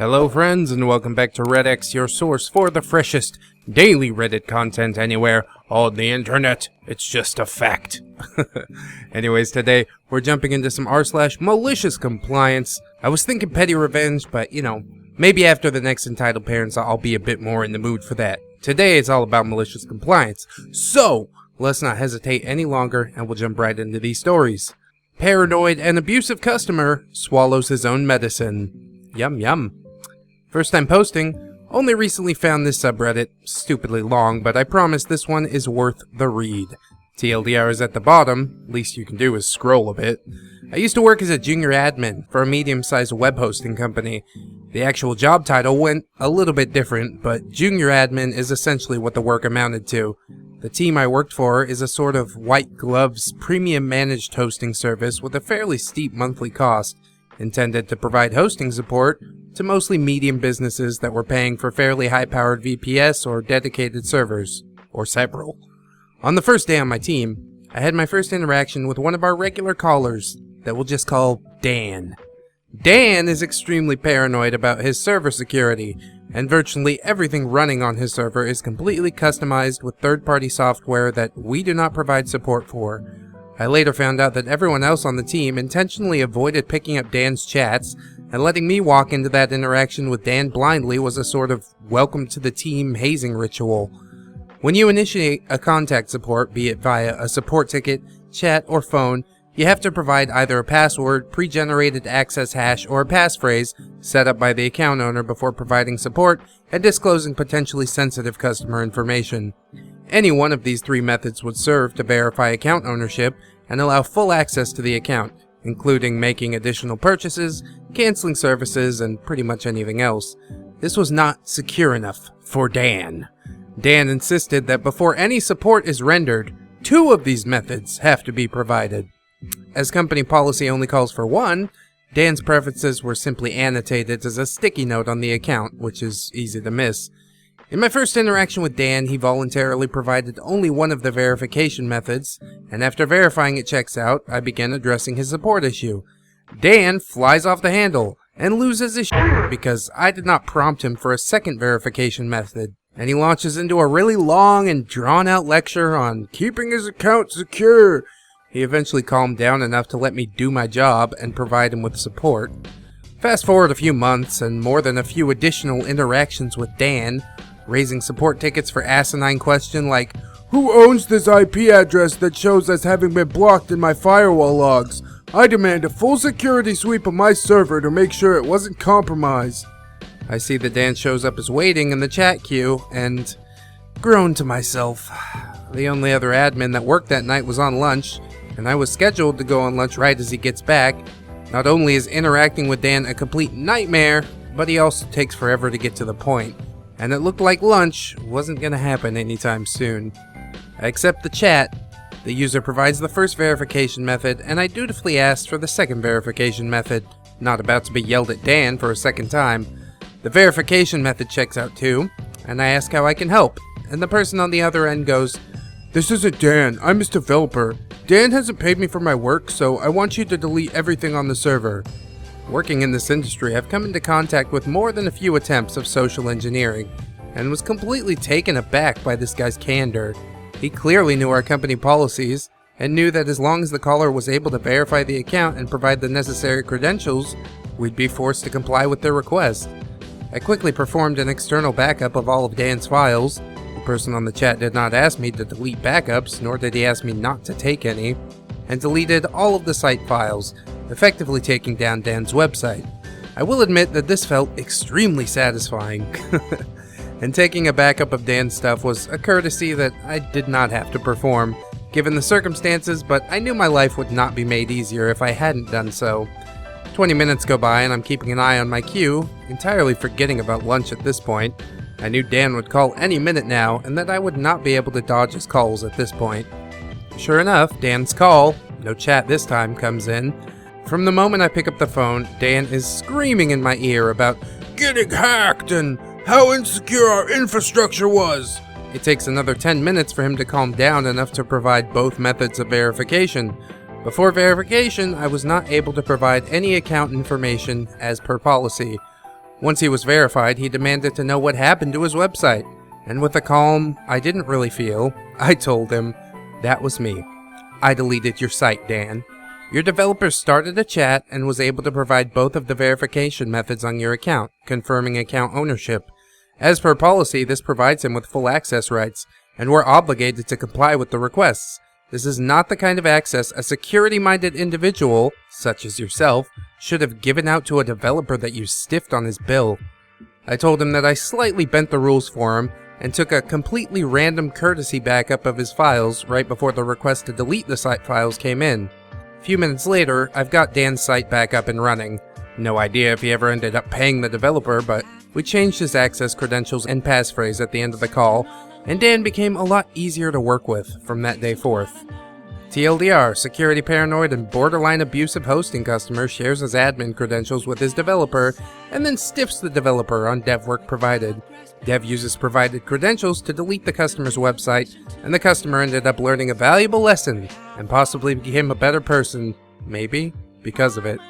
Hello friends, and welcome back to ReddX, your source for the freshest daily Reddit content anywhere on the internet. It's just a fact. Anyways, today we're jumping into some rSlash malicious compliance. I was thinking petty revenge, but maybe after the next entitled parents I'll be a bit more in the mood for that. Today it's all about malicious compliance. So, let's not hesitate any longer and we'll jump right into these stories. Paranoid and abusive customer swallows his own medicine. Yum yum. First time posting, only recently found this subreddit, stupidly long, but I promise this one is worth the read. TLDR is at the bottom, least you can do is scroll a bit. I used to work as a junior admin for a medium-sized web hosting company. The actual job title went a little bit different, but junior admin is essentially what the work amounted to. The team I worked for is a sort of white gloves premium managed hosting service with a fairly steep monthly cost, intended to provide hosting support to mostly medium businesses that were paying for fairly high-powered VPS or dedicated servers, or several. On the first day on my team, I had my first interaction with one of our regular callers that we'll just call Dan. Dan is extremely paranoid about his server security, and virtually everything running on his server is completely customized with third-party software that we do not provide support for. I later found out that everyone else on the team intentionally avoided picking up Dan's chats, and letting me walk into that interaction with Dan blindly was a sort of welcome to the team hazing ritual. When you initiate a contact support, be it via a support ticket, chat, or phone, you have to provide either a password, pre-generated access hash, or a passphrase set up by the account owner before providing support and disclosing potentially sensitive customer information. Any one of these three methods would serve to verify account ownership and allow full access to the account, including making additional purchases, canceling services, and pretty much anything else. This was not secure enough for Dan. Dan insisted that before any support is rendered, two of these methods have to be provided. As company policy only calls for one, Dan's preferences were simply annotated as a sticky note on the account, which is easy to miss. In my first interaction with Dan, he voluntarily provided only one of the verification methods, and after verifying it checks out, I began addressing his support issue. Dan flies off the handle and loses his shit because I did not prompt him for a second verification method, and he launches into a really long and drawn-out lecture on keeping his account secure. He eventually calmed down enough to let me do my job and provide him with support. Fast forward a few months and more than a few additional interactions with Dan, raising support tickets for asinine questions like, "Who owns this IP address that shows as having been blocked in my firewall logs? I demand a full security sweep of my server to make sure it wasn't compromised." I see that Dan shows up as waiting in the chat queue and groan to myself. The only other admin that worked that night was on lunch, and I was scheduled to go on lunch right as he gets back. Not only is interacting with Dan a complete nightmare, but he also takes forever to get to the point. And it looked like lunch wasn't going to happen anytime soon. I accept the chat. The user provides the first verification method, and I dutifully asked for the second verification method, not about to be yelled at Dan for a second time. The verification method checks out too, and I ask how I can help, and the person on the other end goes, "This isn't Dan, I'm his developer. Dan hasn't paid me for my work, so I want you to delete everything on the server." Working in this industry, I've come into contact with more than a few attempts of social engineering, and was completely taken aback by this guy's candor. He clearly knew our company policies, and knew that as long as the caller was able to verify the account and provide the necessary credentials, we'd be forced to comply with their request. I quickly performed an external backup of all of Dan's files. The person on the chat did not ask me to delete backups, nor did he ask me not to take any, and deleted all of the site files, effectively taking down Dan's website. I will admit that this felt extremely satisfying, and taking a backup of Dan's stuff was a courtesy that I did not have to perform, given the circumstances, but I knew my life would not be made easier if I hadn't done so. 20 minutes go by and I'm keeping an eye on my queue, entirely forgetting about lunch at this point. I knew Dan would call any minute now, and that I would not be able to dodge his calls at this point. Sure enough, Dan's call, no chat this time, comes in. From the moment I pick up the phone, Dan is screaming in my ear about getting hacked and how insecure our infrastructure was. It takes another 10 minutes for him to calm down enough to provide both methods of verification. Before verification, I was not able to provide any account information as per policy. Once he was verified, he demanded to know what happened to his website. And with a calm I didn't really feel, I told him, "That was me. I deleted your site, Dan. Your developer started a chat and was able to provide both of the verification methods on your account, confirming account ownership. As per policy, this provides him with full access rights, and we're obligated to comply with the requests. This is not the kind of access a security-minded individual, such as yourself, should have given out to a developer that you stiffed on his bill." I told him that I slightly bent the rules for him and took a completely random courtesy backup of his files right before the request to delete the site files came in. A few minutes later, I've got Dan's site back up and running. No idea if he ever ended up paying the developer, but we changed his access credentials and passphrase at the end of the call, and Dan became a lot easier to work with from that day forth. TLDR, security paranoid and borderline abusive hosting customer shares his admin credentials with his developer and then stiffs the developer on dev work provided. Dev uses provided credentials to delete the customer's website, and the customer ended up learning a valuable lesson and possibly became a better person, maybe, because of it.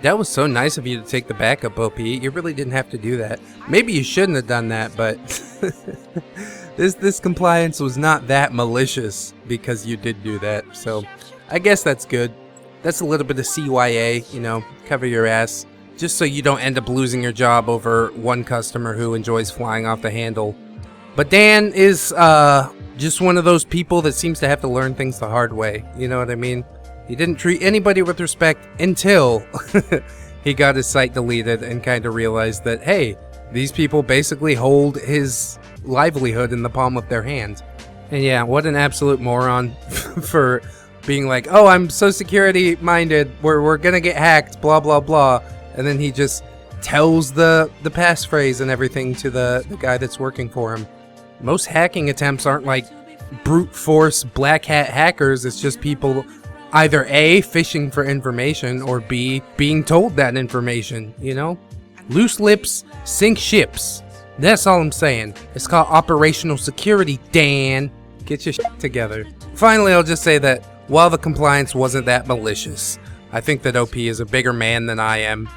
That was so nice of you to take the backup, OP. You really didn't have to do that. Maybe you shouldn't have done that, but this compliance was not that malicious because you did do that. So I guess that's good. That's a little bit of CYA, you know, cover your ass. Just so you don't end up losing your job over one customer who enjoys flying off the handle. But Dan is just one of those people that seems to have to learn things the hard way. You know what I mean? He didn't treat anybody with respect until he got his site deleted and kind of realized that, hey, these people basically hold his livelihood in the palm of their hand. And yeah, what an absolute moron for being like, oh, I'm so security minded, we're gonna get hacked, blah blah blah. And then he just tells the passphrase and everything to the guy that's working for him. Most hacking attempts aren't like brute force black hat hackers, it's just people either A, fishing for information, or B, being told that information, you know? Loose lips sink ships. That's all I'm saying. It's called operational security, Dan. Get your shit together. Finally, I'll just say that while the compliance wasn't that malicious, I think that OP is a bigger man than I am,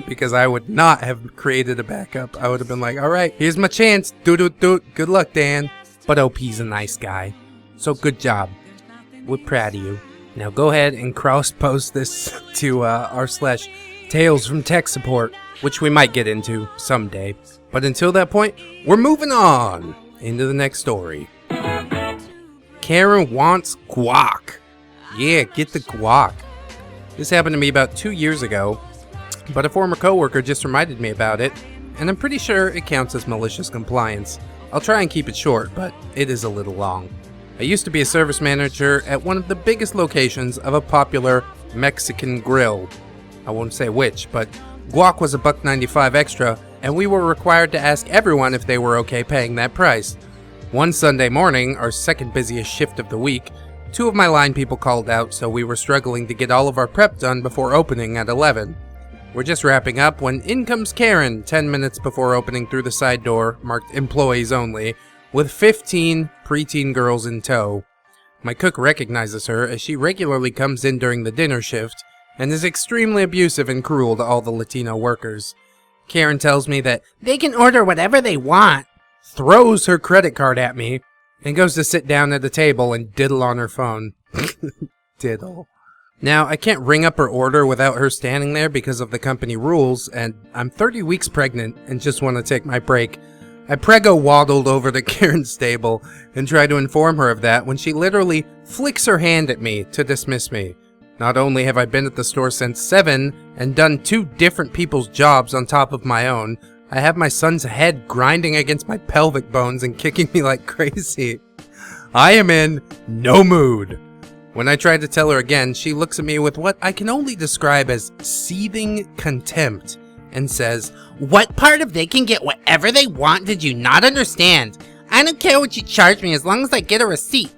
because I would not have created a backup. I would have been like, alright, here's my chance. Do. Good luck, Dan. But OP's a nice guy. So good job. We're proud of you. Now go ahead and cross-post this to r/Tales from Tech Support, which we might get into someday. But until that point, we're moving on into the next story. Karen wants guac. Yeah, get the guac. This happened to me about 2 years ago, but a former coworker just reminded me about it, and I'm pretty sure it counts as malicious compliance. I'll try and keep it short, but it is a little long. I used to be a service manager at one of the biggest locations of a popular Mexican grill. I won't say which, but guac was $1.95 extra, and we were required to ask everyone if they were okay paying that price. One Sunday morning, our second busiest shift of the week, 2 of my line people called out, so we were struggling to get all of our prep done before opening at 11. We're just wrapping up when in comes Karen 10 minutes before opening through the side door, marked employees only, with 15 preteen girls in tow. My cook recognizes her as she regularly comes in during the dinner shift and is extremely abusive and cruel to all the Latino workers. Karen tells me that they can order whatever they want, throws her credit card at me, and goes to sit down at the table and diddle on her phone. Diddle. Now, I can't ring up her order without her standing there because of the company rules, and I'm 30 weeks pregnant and just want to take my break. I waddled over to Karen's table and tried to inform her of that when she literally flicks her hand at me to dismiss me. Not only have I been at the store since 7 and done 2 different people's jobs on top of my own, I have my son's head grinding against my pelvic bones and kicking me like crazy. I am in no mood. When I tried to tell her again, she looks at me with what I can only describe as seething contempt and says, "What part of they can get whatever they want did you not understand? I don't care what you charge me as long as I get a receipt.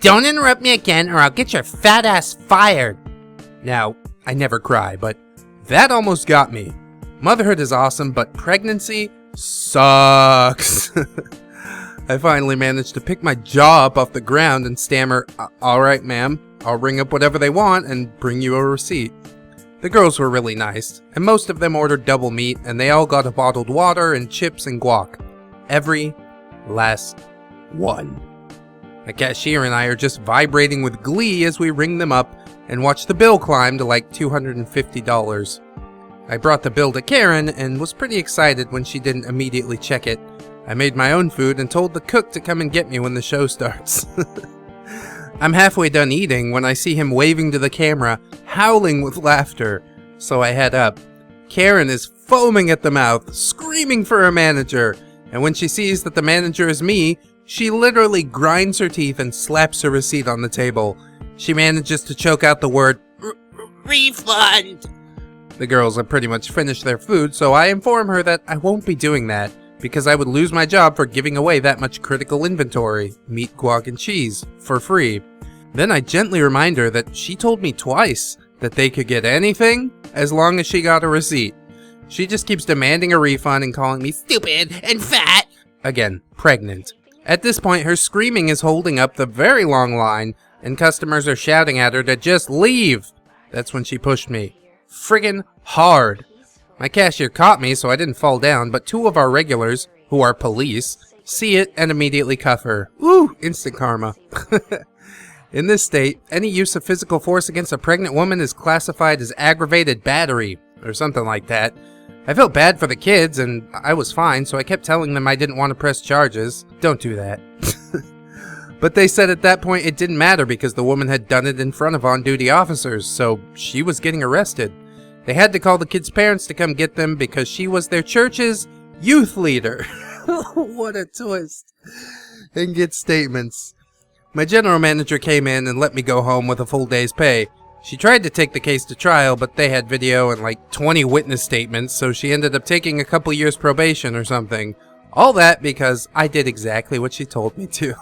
Don't interrupt me again or I'll get your fat ass fired." Now, I never cry, but that almost got me. Motherhood is awesome, but pregnancy sucks. I finally managed to pick my jaw up off the ground and stammer, "Alright, ma'am, I'll ring up whatever they want and bring you a receipt." The girls were really nice, and most of them ordered double meat, and they all got a bottled water and chips and guac. Every last one. The cashier and I are just vibrating with glee as we ring them up and watch the bill climb to like $250. I brought the bill to Karen and was pretty excited when she didn't immediately check it. I made my own food and told the cook to come and get me when the show starts. I'm halfway done eating when I see him waving to the camera, howling with laughter, so I head up. Karen is foaming at the mouth, screaming for her manager, and when she sees that the manager is me, she literally grinds her teeth and slaps her receipt on the table. She manages to choke out the word, refund! The girls have pretty much finished their food, so I inform her that I won't be doing that, because I would lose my job for giving away that much critical inventory, meat, guac, and cheese, for free. Then I gently remind her that she told me twice that they could get anything as long as she got a receipt. She just keeps demanding a refund and calling me stupid and fat. Again, pregnant. At this point, her screaming is holding up the very long line, and customers are shouting at her to just leave. That's when she pushed me. Friggin' hard. My cashier caught me, so I didn't fall down, but two of our regulars, who are police, see it and immediately cuff her. Woo! Instant karma. In this state, any use of physical force against a pregnant woman is classified as aggravated battery, or something like that. I felt bad for the kids, and I was fine, so I kept telling them I didn't want to press charges. Don't do that. But they said at that point it didn't matter because the woman had done it in front of on-duty officers, so she was getting arrested. They had to call the kids' parents to come get them because she was their church's youth leader. What a twist. And get statements. My general manager came in and let me go home with a full day's pay. She tried to take the case to trial, but they had video and like 20 witness statements, so she ended up taking a couple years probation or something. All that because I did exactly what she told me to.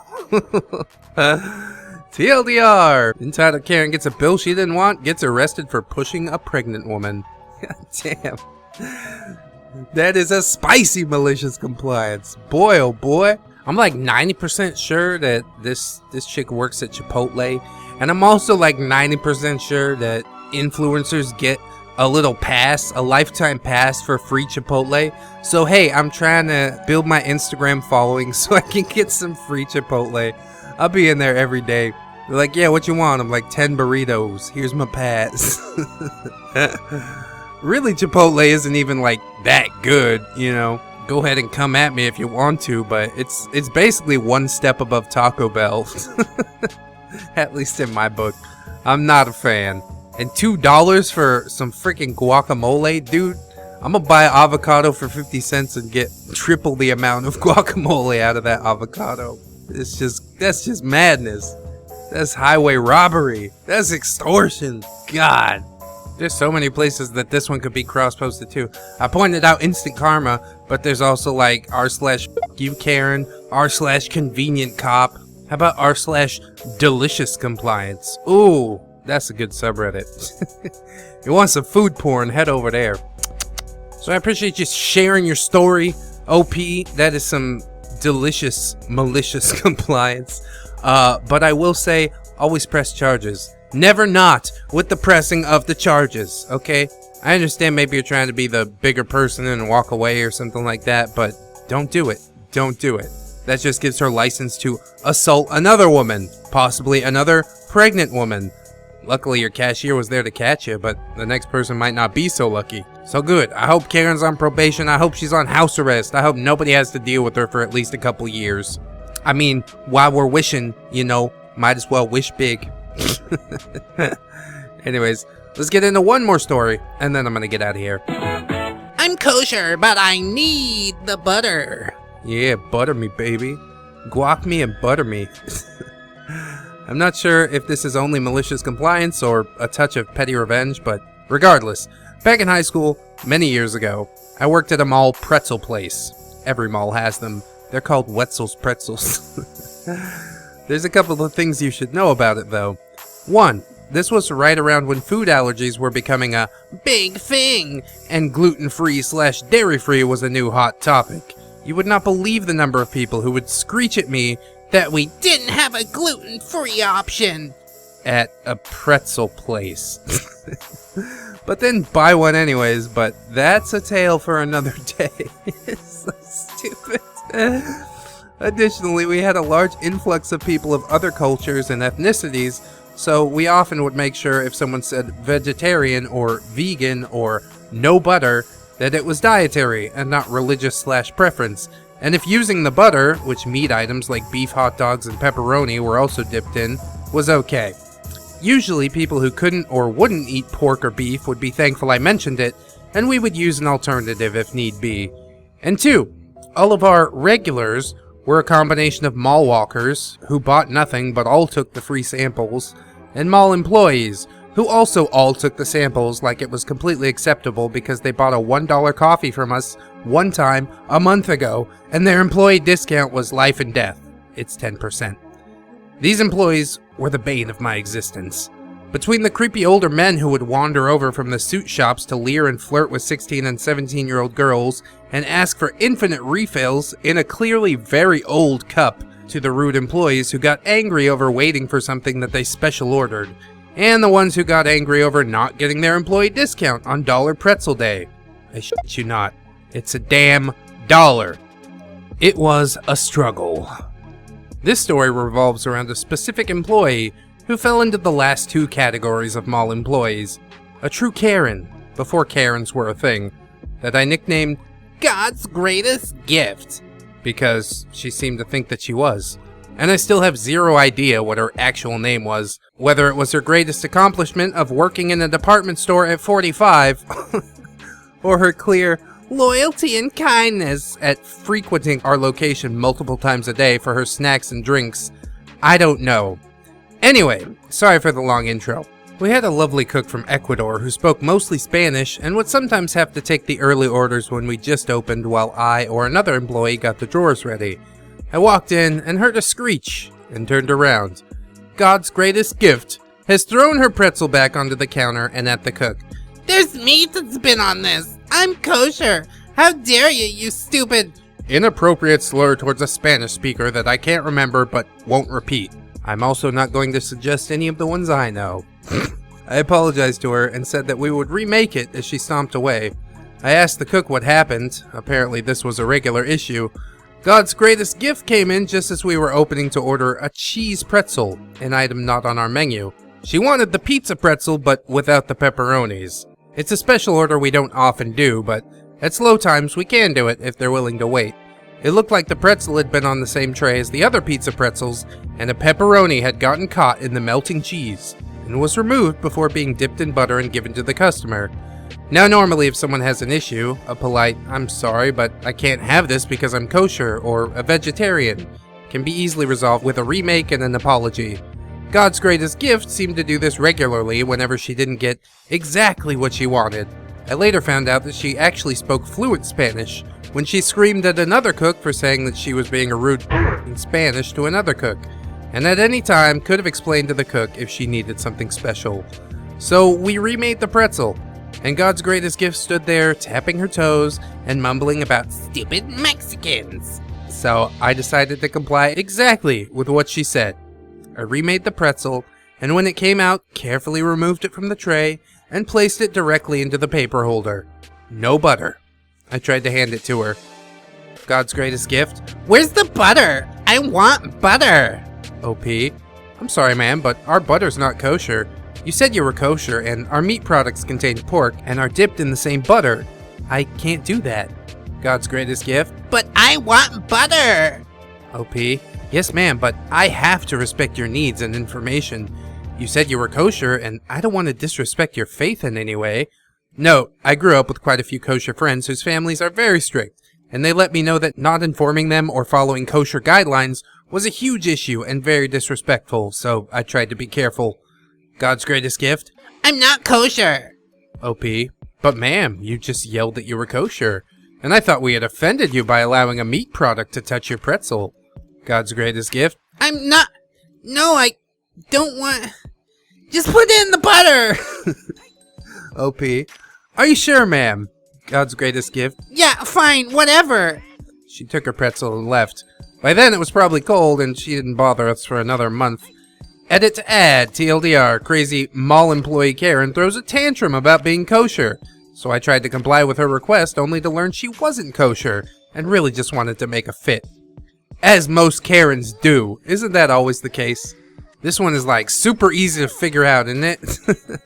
TLDR! Entitled Karen gets a bill she didn't want, gets arrested for pushing a pregnant woman. God damn. That is a spicy malicious compliance. Boy, oh boy. I'm like 90% sure that this chick works at Chipotle. And I'm also like 90% sure that influencers get a little pass, a lifetime pass for free Chipotle. So hey, I'm trying to build my Instagram following so I can get some free Chipotle. I'll be in there every day. They're like, yeah, what you want? I'm like, 10 burritos. Here's my pass. Really, Chipotle isn't even like that good, you know. Go ahead and come at me if you want to, but it's basically one step above Taco Bell. At least in my book. I'm not a fan. And $2 for some freaking guacamole, dude. I'm gonna buy an avocado for 50 cents and get triple the amount of guacamole out of that avocado. That's just madness. That's highway robbery. That's extortion. God. There's so many places that this one could be cross-posted to. I pointed out instant karma, but there's also like r/you Karen, r/convenient cop. How about r/delicious-compliance? Ooh, that's a good subreddit. You want some food porn, head over there. So I appreciate you sharing your story, OP. That is some delicious, malicious compliance. But I will say, always press charges. Never not with the pressing of the charges, okay? I understand maybe you're trying to be the bigger person and walk away or something like that, but don't do it. Don't do it. That just gives her license to assault another woman, possibly another pregnant woman. Luckily, your cashier was there to catch you, but the next person might not be so lucky. So good. I hope Karen's on probation. I hope she's on house arrest. I hope nobody has to deal with her for at least a couple years. I mean, while we're wishing, you know, might as well wish big. Anyways, let's get into one more story, and then I'm gonna get out of here. I'm kosher, but I need the butter. Yeah, butter me, baby. Guac me and butter me. I'm not sure if this is only malicious compliance or a touch of petty revenge, but regardless, back in high school, many years ago, I worked at a mall pretzel place. Every mall has them. They're called Wetzel's Pretzels. There's a couple of things you should know about it, though. One, this was right around when food allergies were becoming a big thing, and gluten-free/dairy-free was a new hot topic. You would not believe the number of people who would screech at me that we didn't have a gluten-free option at a pretzel place. but then buy one anyways, but that's a tale for another day. It's so stupid. Additionally, we had a large influx of people of other cultures and ethnicities, so we often would make sure if someone said vegetarian or vegan or no butter, that it was dietary and not religious/preference. And if using the butter, which meat items like beef hot dogs and pepperoni were also dipped in, was okay. Usually people who couldn't or wouldn't eat pork or beef would be thankful I mentioned it, and we would use an alternative if need be. And 2, all of our regulars were a combination of mall walkers, who bought nothing but all took the free samples, and mall employees, who also all took the samples like it was completely acceptable because they bought a $1 coffee from us one time a month ago, and their employee discount was life and death. It's 10%. These employees were the bane of my existence. Between the creepy older men who would wander over from the suit shops to leer and flirt with 16 and 17-year-old girls and ask for infinite refills in a clearly very old cup, to the rude employees who got angry over waiting for something that they special ordered, and the ones who got angry over not getting their employee discount on Dollar Pretzel Day. I shit you not. It's a damn dollar. It was a struggle. This story revolves around a specific employee who fell into the last 2 categories of mall employees. A true Karen, before Karens were a thing, that I nicknamed God's Greatest Gift, because she seemed to think that she was. And I still have zero idea what her actual name was, whether it was her greatest accomplishment of working in a department store at 45, or her clear loyalty and kindness at frequenting our location multiple times a day for her snacks and drinks. I don't know. Anyway, sorry for the long intro. We had a lovely cook from Ecuador who spoke mostly Spanish and would sometimes have to take the early orders when we just opened while I or another employee got the drawers ready. I walked in and heard a screech and turned around. God's Greatest Gift has thrown her pretzel back onto the counter and at the cook. There's meat that's been on this. I'm kosher. How dare you, you stupid... Inappropriate slur towards a Spanish speaker that I can't remember but won't repeat. I'm also not going to suggest any of the ones I know. I apologized to her and said that we would remake it as she stomped away. I asked the cook what happened. Apparently this was a regular issue. God's Greatest Gift came in just as we were opening to order a cheese pretzel, an item not on our menu. She wanted the pizza pretzel but without the pepperonis. It's a special order we don't often do, but at slow times we can do it if they're willing to wait. It looked like the pretzel had been on the same tray as the other pizza pretzels, and a pepperoni had gotten caught in the melting cheese, and was removed before being dipped in butter and given to the customer. Now normally if someone has an issue, a polite, "I'm sorry, but I can't have this because I'm kosher," or a vegetarian, can be easily resolved with a remake and an apology. God's Greatest Gift seemed to do this regularly whenever she didn't get exactly what she wanted. I later found out that she actually spoke fluent Spanish when she screamed at another cook for saying that she was being a rude in Spanish to another cook, and at any time could have explained to the cook if she needed something special. So we remade the pretzel, and God's Greatest Gift stood there tapping her toes and mumbling about Stupid Mexicans. So I decided to comply exactly with what she said. I remade the pretzel, and when it came out, carefully removed it from the tray and placed it directly into the paper holder. No butter. I tried to hand it to her. God's Greatest Gift. Where's the butter? I want butter. OP. I'm sorry, ma'am, but our butter's not kosher. You said you were kosher, and our meat products contain pork and are dipped in the same butter. I can't do that. God's Greatest Gift. But I want butter. OP. Yes, ma'am, but I have to respect your needs and information. You said you were kosher, and I don't want to disrespect your faith in any way. Note, I grew up with quite a few kosher friends whose families are very strict, and they let me know that not informing them or following kosher guidelines was a huge issue and very disrespectful, so I tried to be careful. God's Greatest Gift. I'm not kosher. OP. But ma'am, you just yelled that you were kosher, and I thought we had offended you by allowing a meat product to touch your pretzel. God's Greatest Gift. I'm not... No, I don't want... Just put in the butter! OP. Are you sure, ma'am? God's Greatest Gift. Yeah, fine, whatever. She took her pretzel and left. By then it was probably cold and she didn't bother us for another month. Edit to add, TLDR, crazy mall employee Karen throws a tantrum about being kosher. So I tried to comply with her request only to learn she wasn't kosher and really just wanted to make a fit. As most Karens do. Isn't that always the case? This one is like super easy to figure out, isn't it?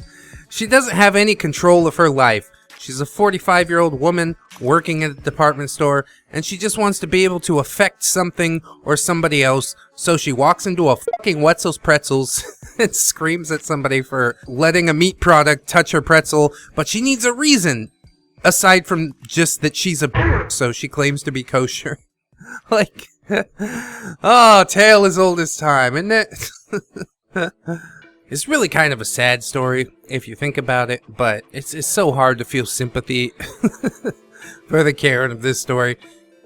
She doesn't have any control of her life. She's a 45-year-old woman working at a department store, and she just wants to be able to affect something or somebody else, so she walks into a fucking Wetzel's Pretzels and screams at somebody for letting a meat product touch her pretzel, but she needs a reason, aside from just that she's a bitch, so she claims to be kosher. Like, oh, tale as old as time, isn't it? It's really kind of a sad story, if you think about it, but it's so hard to feel sympathy for the Karen of this story.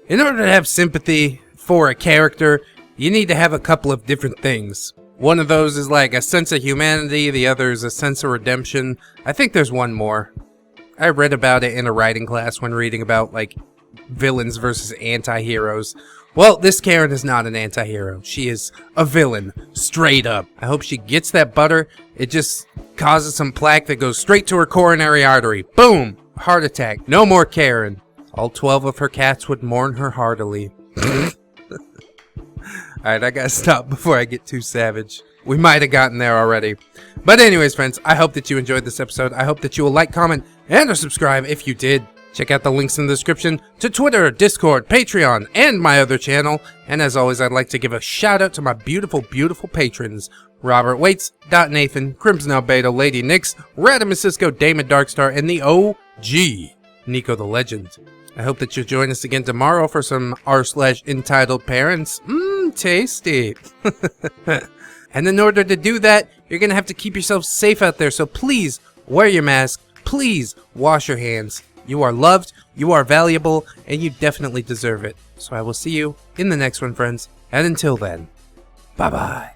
In order to have sympathy for a character, you need to have a couple of different things. One of those is like a sense of humanity, the other is a sense of redemption. I think there's one more. I read about it in a writing class when reading about, like, villains versus anti-heroes. Well, this Karen is not an anti-hero. She is a villain, straight up. I hope she gets that butter. It just causes some plaque that goes straight to her coronary artery. Boom! Heart attack. No more Karen. All 12 of her cats would mourn her heartily. Alright, I gotta stop before I get too savage. We might have gotten there already. But anyways, friends, I hope that you enjoyed this episode. I hope that you will like, comment, and or subscribe if you did. Check out the links in the description to Twitter, Discord, Patreon, and my other channel. And as always, I'd like to give a shout out to my beautiful, beautiful patrons. Robert Waits, Dot Nathan, Crimson Albedo, Lady Nix, Radimus Cisco, Damon Darkstar, and the OG, Nico the Legend. I hope that you'll join us again tomorrow for some r// entitled parents. Tasty. And in order to do that, you're going to have to keep yourself safe out there. So please, wear your mask. Please, wash your hands. You are loved, you are valuable, and you definitely deserve it. So I will see you in the next one, friends. And until then, bye-bye.